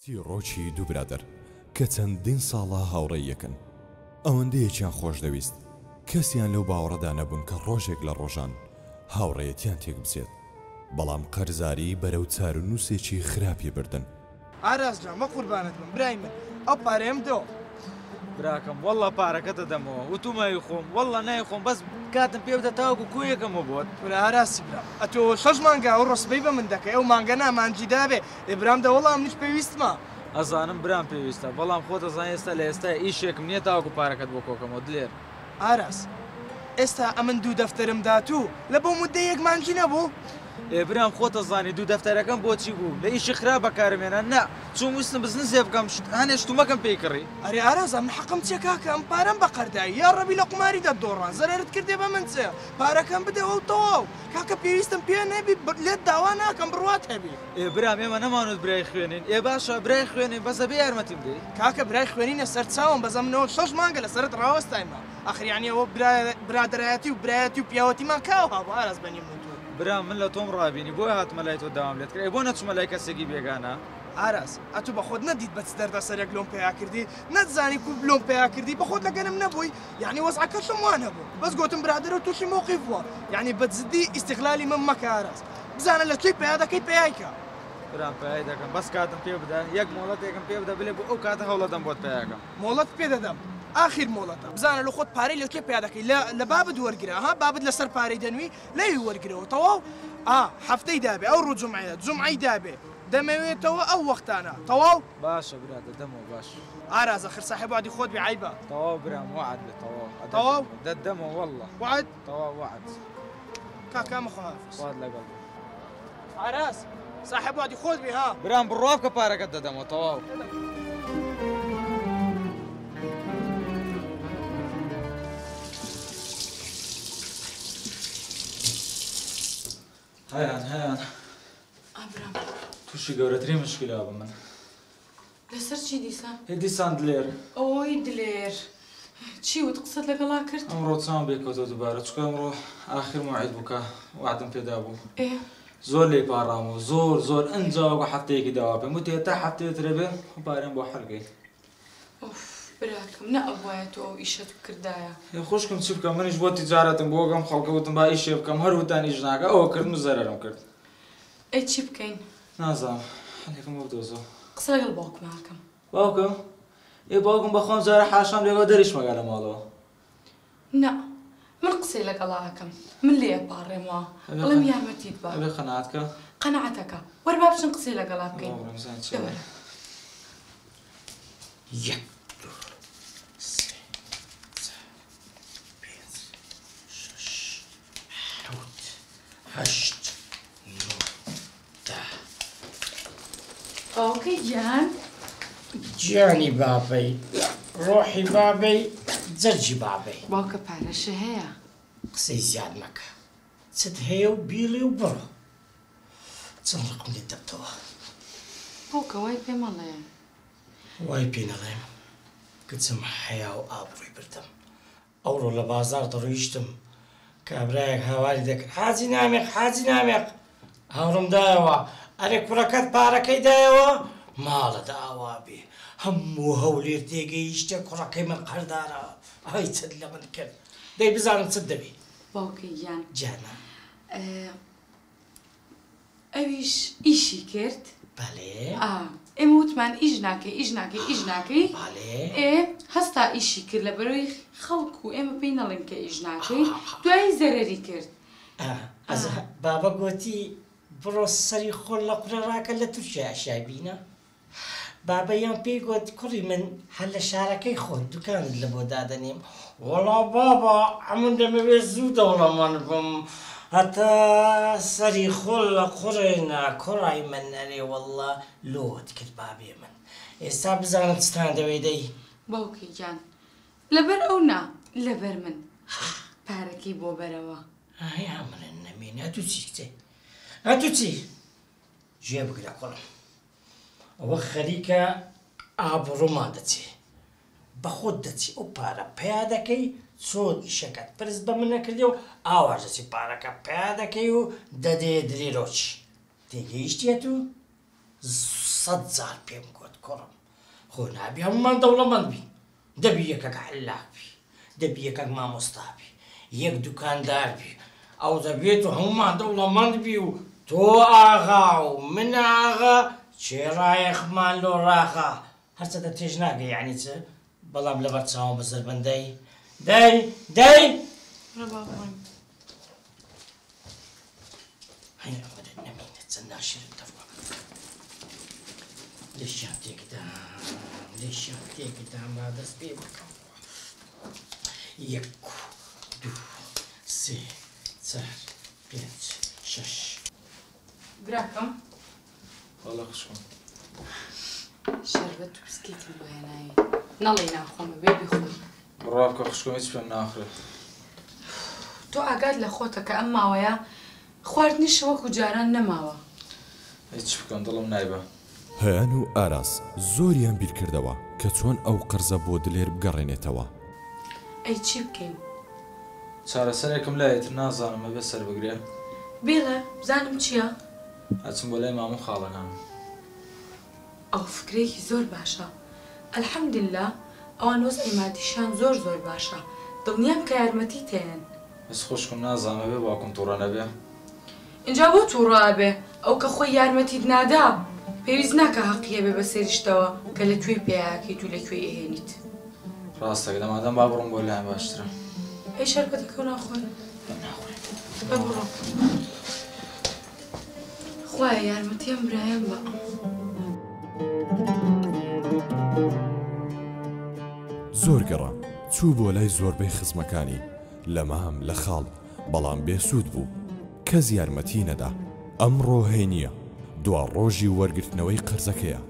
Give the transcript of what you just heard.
ڕۆکی دوو برادر کە چەندین ساڵە هاوڕێی یەکن ئەوەندەیەکیان خۆش دەویست کەسیان لەو باوەڕەدا نەبوون کە ڕۆژێک لە ڕۆژان هاوڕێیەتیان تێک بچێت بەڵام قەرزاری بەرەو چارەنووسێکی خراپی بردن. ئاراس جان مە قوربانت بم برای من ئەو پارەیەم دۆ براکەم وەڵڵا پارەکەتە دەمەوە وتومای خۆم وەڵڵا نایخۆم بەس کاتم پێ بدە تاوەکو کویەکەمەوە بۆت برا ئاراسی برا ئەتۆ 6 مانگە ئەو ڕستبەی بە من دەکەی ئەو مانگە نامانجی دابێ ئێبرام دە وەڵام نیش پێویستمە ئەزانم برام پێویستە بەڵام خۆت ئەزان ئێستا لە ئێستا ئیشێکم نییە تاوەکو پارەکەت بۆ کۆکەمەوە دلێر ئاراس ئێستا ئەمن دوو دەفتەرم داتوو لە بۆ مودەیەک مانجی نەبوو برام خۆت ئەزانی دوو دەفتەرەکەم بۆچی بوو لە ئیشی خراپ بەکارمێنە نا چون ویستم بزنسێ بکەم هەنێ شتومەکەم پێی کڕی ئەرێ ئاراز من حەقم چێ کاکە ئەم پارەم بە قەردایی یا ڕەبی لە قماری دەدۆڕان زەرت کردێ بە من چێ پارەکەم بدەوە و تەواو کاکە پێویستم پێ نەبی لێت داوا ناکەم بڕوات هەبی برام ئێمە نەمانوت برای خوێنین باشە برای خوێنین بەسە بێ یارمەتیم بدەی کاکە برای خوێنینە سەر چاوم بەزەمنەوە 6 مانگە لەسەرت ڕاوەستایمە ئەخریانیەوە برادەرایەتی و برایەتی و پیاوەتیمان کاوها بۆ ئاراز بەنیم برام من لە تۆم ڕابینی بۆی هاتمە لای تۆ داوام لێت کرد بۆ نەچمە لای کەسێکی بێگانە ئاراس ئەتو بە خۆت نەدیت بەچ دەردە سەرێک لۆم پێیا کردی نەتزانی کو لۆم پێیا کردی بە خۆت لەگەنم نەبووی یعنی وەزعەکەشم وانە بوو بەس گوتم برادەرە تووشی مووقیف بووە یعنی بەجددی ئیستیقلالی من مەکە ئاراس بزانە لە کوێی پێیا دەکەی پێیایکە برام پێیای دەکەم بەس کاتم پێ بدەن یەک مۆڵەتێکم پێ بدە بلێ بۆ ئەو کاتە هەوڵەدەم بۆت پێیاکەم مۆڵەت پێ دەدەم آخر مۆڵەتە بزانە لە خۆت پارەی لە کێ پێیا دەکەی لە بابت وەرگرە ها بابت لەسەر پارەی دەنووی لەوی وەرگرەوە تەواو هەفتەی دابێ ئەو ڕوو جومعی دابێ دەمەوێتەوە ئەو وەختانە تەواو باشە برادە دەمەوە باش ئارازە خر ساحب وعدی خۆت بێعیبە تەواو برام وعد بێ تەواو دەمەوە وەڵڵا وعد تەواو وعد کاکا مخافز وعد لەگەڵ ئاراز ساحب وعدی خۆت بێ ها برام بڕوا بکە پارەکەت دەدەمەوە تەواو هەیان ئابرام تووشی گەورەترین مشکلا بە من لەسەر چی دیسان؟ دیسان دلێر ئەوەی دلێر چی وت قسەت لەگەڵا کرد؟ ئەمڕۆ چاوم بێکەوتەوە دووبارە چکە ئەمڕۆ ئاخر موعید بووکە وعدم پێدا بوو زۆر لێی پاڕامەوە زۆر ئەنجاوە هەفتەیەکی داوا پێم وتێ تا هەفتەیەترە بێ پارەم بۆ هەرگەی براکەم نە ئەوایە تۆ ئەو ئیشەت کردایە خۆشکم چی بکەم منیش بۆ تیجارەتم بۆ گەم خەڵکەوتم با ئیشێ بکەم هەروتان ئیش ناکە ئەوە کردم و زەرەرم کرد ئەی چی بکەین؟ نازانم هەندێکم بۆ بدۆزەوە قسە لەگەڵ باوکماکەم باوکم باوکم بەخۆم جارە حاشام لێگەڵ دەریش مەگا لە ماڵەوە نا من قسەی لەگەڵاکەم من لێ پاڕێمەوە بەڵام یارمەتیت بە ئەبێ قەناعەتکە قەنەعەتەکە وەربا بچن قسەی لەگەڵا بکەین یەک هەشت باوکەی گیان گیانی بابەی ڕۆحی بابەی جەرجی بابەی باوکە پارەشە هەیە قسەی زیاد مەکە چت هەیە و بیڵێ و بڕۆ چەند ڕقم لێت دەبتەوە باوکە وای پێ مەڵێ وای پێ نەڵێم کچم حەیا و ئابڕووی بردم ئەوڕۆ لە بازار دەڕۆیشتم کابرایەک هاواری دەکرد حاجی نامێق هەوڕم دایەوە ئەرێ کوڕەکەت پارەکەی دایەوە ماڵەدا ئاوا بێ هەموو هەولێر تێگەیشتە کوڕەکەی من قەردارە ئای چت لە من کرد دەی بزانم چت دەبێ باوکەی گیان جانە ئەویش ئیشی کرد بەڵێ ئێمە وتمان ئیش ناکەی هەستا ئیشی کرد لە بەرەوەی خەڵکو ئێمە پێی نەڵێن کە ئیش ناکەی دوایی زەرەری کرد بابە گوتی بڕۆ سەری خۆل لە قورەڕاکە لە تووشی ئاشای بینە بابەیان پێی گوت کوڕی من هەر لە شارەکەی خۆت دوکانت لە بۆ دادەنێم وەڵا بابا ئەمن دەمەوێت زوو دەوڵەمەند بم هەتا سەری خۆل لە قوڕێنا کوڕای من نەرێ وەڵڵا لۆت کرد بابێ من ئێستا بزانم چتان دەوێ دەی باوکەی گیان لەبەر ئەو نا لەبەر من پارەکەی بۆ بەرەوە یا منە نەمێنێ هەتوو چی کتێ هەتوو چی گوێ بگرە کوڕم ئەوە خەریکە ئابڕۆمان دەچێ بە خۆت دەچی ئەو پارە پیا دەکەی چۆن ئیشەکەت پرس بە من نەکردی و ئاواژ دەچی پارەکە پیا دەکەی و دەدێ درێرۆچ تێگەیشتێت و 100 جار پێم گوت کوڕم خۆ نابی هەمومان دەوڵەمەند بی دەبی یەکێک عەلاق بی دەبی یەکێک مامۆستا بی یەک دوکاندار بی ئەو دەبێت و هەمومان دەوڵەمەند بی و تۆ ئاغا و من ئاغا چێڕایەخمان لۆ ڕاغا هەرچەدە تێژ ناگە یعنی چ بەڵام لەبەر چاوم بە زەربەندەی دەی هەی ئەوەدە نەمینە چەند ناشرت دەفڵە لێشیان تێکدام با دەست پێ بکەم 1 2 3 4 5 6 براکەم والله خوشم شەربەت و بسکیتم بۆ هێنایی نەڵێ ناخۆمە بێ بیخۆی ڕابکە خوشکم هیچ پێم ناخرێت تۆ ئاگات لە خۆتە کە ئەم ماوەیە خواردنیش وەکو جاران نەماوە هیچ بکەم دڵم نایبە هەیان و ئاراس زۆریان بیر کردەوە کە چۆن ئەو قرزە بۆ دلێر بگەڕێنێتەوە ئەی چی بکەین چارەسەرێکم لایەتر نازانم ئەبێ سەر بگرێ بێڵە بزانم چییە ئەچم بۆ لای مامۆ خاڵەکان ئەو فکرێکی زۆر باشە ئەلحەمدوللا ئەوان وەزعی مادیشان زۆر باشە دڵنیام کە یارمەتی تێن بەس خۆشکم نازانم ئەبێ باوکم تووڕە نەبێ اینجا بۆ تووڕابێ ئەو کە خۆی یارمەتیت نادا پێویست ناکە حەقیە بێ بە سێریشتەوە کە لەکوێ پێیاکەیت و لەکوێ ئەهێنیت ڕاستەکە دەمادەم با بڕۆم بۆ لایەن باشترە ئەی شەربەتەکە ناخۆی بە بڕۆ خوایە یارمەتیم برایەم بە زۆر گەڕا چوو بۆ لای زۆربەی خزمەکانی لە مام لە خاڵ بەڵام بێسوود بوو کەس یارمەتی نەدا ئەمڕۆ هەینیە دوا ڕۆژی وەرگرتنەوەی قەرزەکەیە